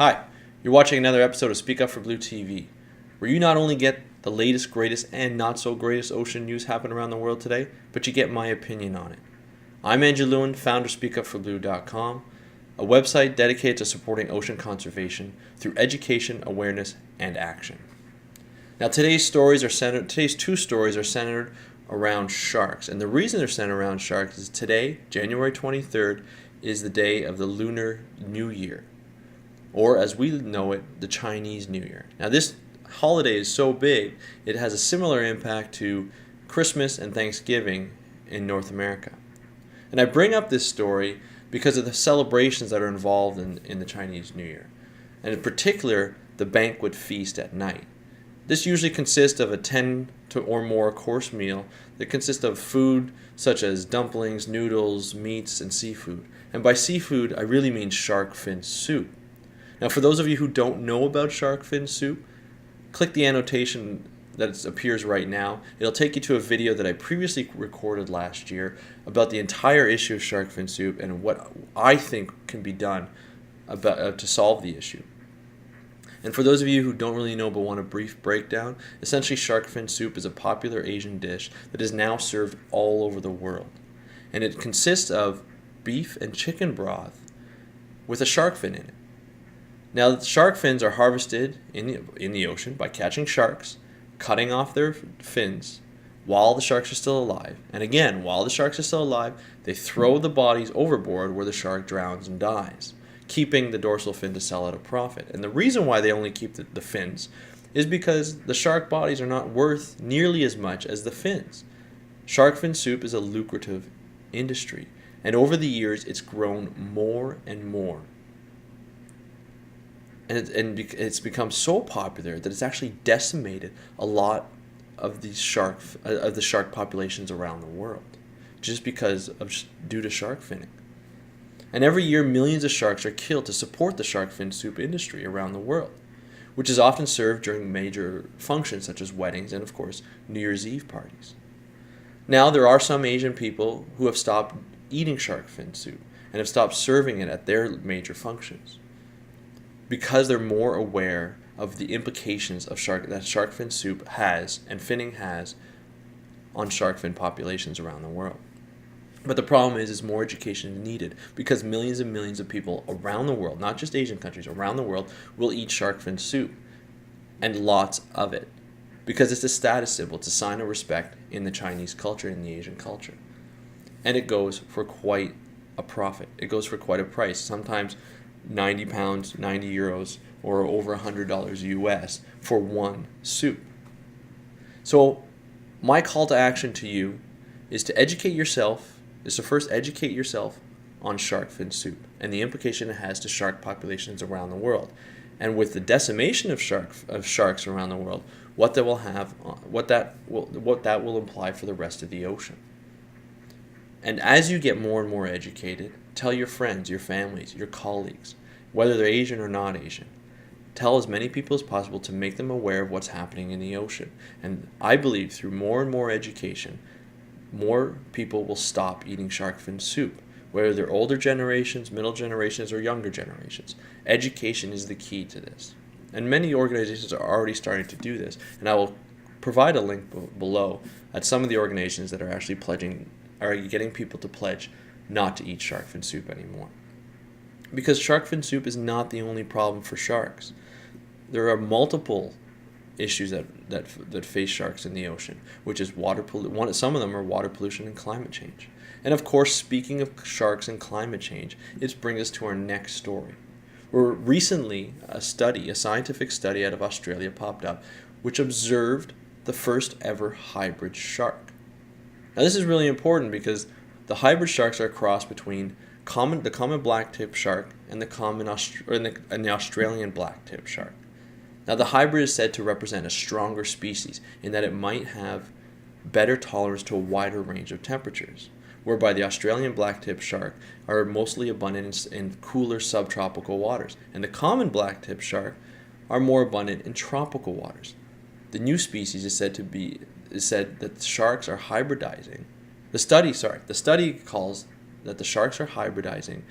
Hi, you're watching another episode of Speak Up for Blue TV, where you not only get the latest, greatest, and not so greatest ocean news happening around the world today, but you get my opinion on it. I'm Andrew Lewin, founder of SpeakUpForBlue.com, a website dedicated to supporting ocean conservation through education, awareness, and action. Now today's two stories are centered around sharks, and the reason they're centered around sharks is today, January 23rd, is the day of the Lunar New Year, or as we know it, the Chinese New Year. Now this holiday is so big, it has a similar impact to Christmas and Thanksgiving in North America. And I bring up this story because of the celebrations that are involved in the Chinese New Year, and in particular, the banquet feast at night. This usually consists of a 10 or more course meal that consists of food such as dumplings, noodles, meats, and seafood. And by seafood, I really mean shark fin soup. Now, for those of you who don't know about shark fin soup, click the annotation that appears right now. It'll take you to a video that I previously recorded last year about the entire issue of shark fin soup and what I think can be done to solve the issue. And for those of you who don't really know but want a brief breakdown, essentially shark fin soup is a popular Asian dish that is now served all over the world. And it consists of beef and chicken broth with a shark fin in it. Now, shark fins are harvested in the ocean by catching sharks, cutting off their fins while the sharks are still alive. And again, while the sharks are still alive, they throw the bodies overboard where the shark drowns and dies, keeping the dorsal fin to sell at a profit. And the reason why they only keep the fins is because the shark bodies are not worth nearly as much as the fins. Shark fin soup is a lucrative industry, and over the years it's grown more and more. And it's become so popular that it's actually decimated a lot of the shark populations around the world, just due to shark finning. And every year, millions of sharks are killed to support the shark fin soup industry around the world, which is often served during major functions such as weddings and, of course, New Year's Eve parties. Now, there are some Asian people who have stopped eating shark fin soup and have stopped serving it at their major functions because they're more aware of the implications of that shark fin soup has and finning has on shark fin populations around the world. But the problem is more education is needed because millions and millions of people around the world, not just Asian countries, around the world, will eat shark fin soup, and lots of it, because it's a status symbol, it's a sign of respect in the Chinese culture and the Asian culture. And it goes for quite a profit. It goes for quite a price, sometimes 90 pounds, 90 euros, or over $100 US for one soup. So my call to action to you is to first educate yourself on shark fin soup and the implication it has to shark populations around the world. And with the decimation of sharks around the world, what that will imply for the rest of the ocean. And as you get more and more educated, tell your friends, your families, your colleagues, whether they're Asian or not Asian. Tell as many people as possible to make them aware of what's happening in the ocean. And I believe through more and more education, more people will stop eating shark fin soup, whether they're older generations, middle generations, or younger generations. Education is the key to this. And many organizations are already starting to do this. And I will provide a link below at some of the organizations that are actually getting people to pledge not to eat shark fin soup anymore. Because shark fin soup is not the only problem for sharks. There are multiple issues that face sharks in the ocean, which is water pollution. Some of them are water pollution and climate change. And of course, speaking of sharks and climate change, it brings us to our next story. Where recently a scientific study out of Australia popped up, which observed the first ever hybrid shark. Now this is really important because the hybrid sharks are a cross between the common black-tip shark and the Australian black-tip shark. Now the hybrid is said to represent a stronger species in that it might have better tolerance to a wider range of temperatures, whereby the Australian black-tip shark are mostly abundant in cooler subtropical waters, and the common black-tip shark are more abundant in tropical waters. The new species is said that sharks are hybridizing. The study calls that the sharks are hybridizing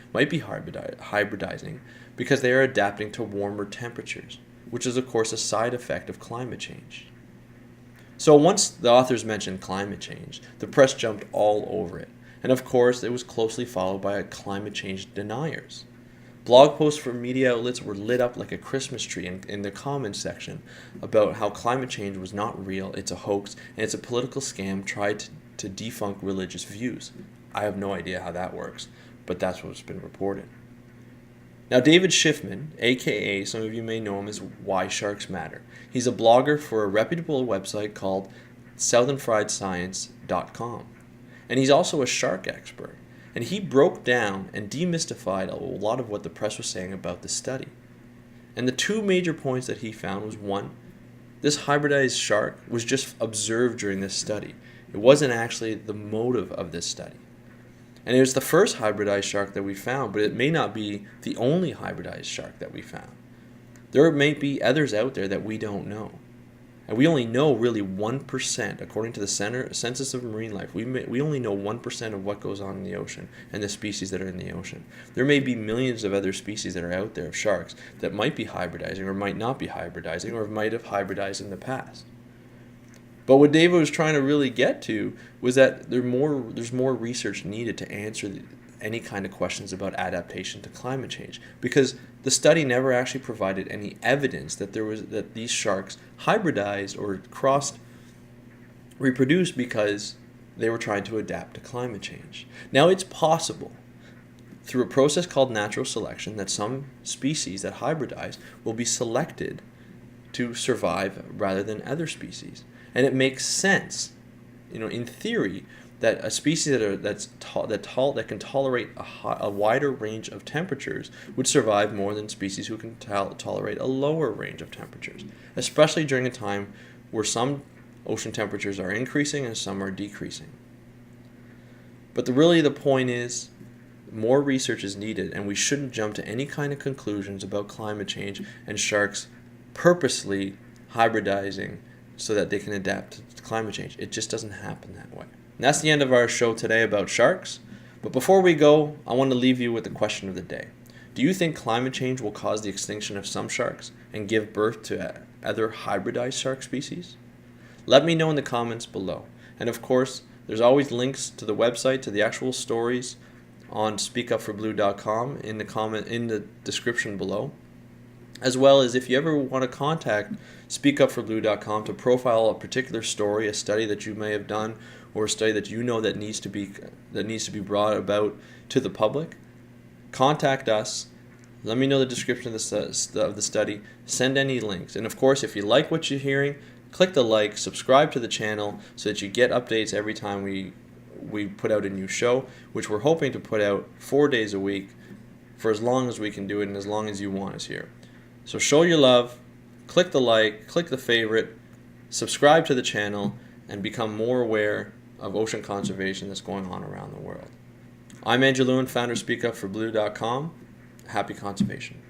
because they are adapting to warmer temperatures, which is of course a side effect of climate change. So once the authors mentioned climate change, the press jumped all over it, and of course it was closely followed by climate change deniers. Blog posts from media outlets were lit up like a Christmas tree in the comments section about how climate change was not real, it's a hoax, and it's a political scam tried to defunk religious views. I have no idea how that works, but that's what's been reported. Now, David Shiffman, aka some of you may know him as Why Sharks Matter. He's a blogger for a reputable website called southernfriedscience.com. And he's also a shark expert. And he broke down and demystified a lot of what the press was saying about the study. And the two major points that he found was, one, this hybridized shark was just observed during this study. It wasn't actually the motive of this study. And it was the first hybridized shark that we found, but it may not be the only hybridized shark that we found. There may be others out there that we don't know. And we only know really 1%, according to the Census of Marine Life, we only know 1% of what goes on in the ocean and the species that are in the ocean. There may be millions of other species that are out there of sharks that might be hybridizing or might not be hybridizing or might have hybridized in the past. But what David was trying to really get to was that there's more research needed to answer any kind of questions about adaptation to climate change, because the study never actually provided any evidence that these sharks hybridized or reproduced because they were trying to adapt to climate change. Now, it's possible through a process called natural selection that some species that hybridize will be selected to survive rather than other species. And it makes sense, in theory, that a species that can tolerate a wider range of temperatures would survive more than species who can tolerate a lower range of temperatures, especially during a time where some ocean temperatures are increasing and some are decreasing. But the point is, more research is needed, and we shouldn't jump to any kind of conclusions about climate change and sharks purposely hybridizing so that they can adapt to climate change. It just doesn't happen that way. And that's the end of our show today about sharks. But before we go, I want to leave you with the question of the day. Do you think climate change will cause the extinction of some sharks and give birth to other hybridized shark species? Let me know in the comments below. And of course, there's always links to the website, to the actual stories on speakupforblue.com in the description below. As well as if you ever want to contact speakupforblue.com to profile a particular story, a study that you may have done, or a study that you know that needs to be brought about to the public, contact us. Let me know the description of the study. Send any links. And of course, if you like what you're hearing, click the like, subscribe to the channel so that you get updates every time we put out a new show, which we're hoping to put out 4 days a week for as long as we can do it and as long as you want us here. So show your love, click the like, click the favorite, subscribe to the channel, and become more aware of ocean conservation that's going on around the world. I'm Andrew Lewin, founder of SpeakUpForBlue.com. Happy conservation.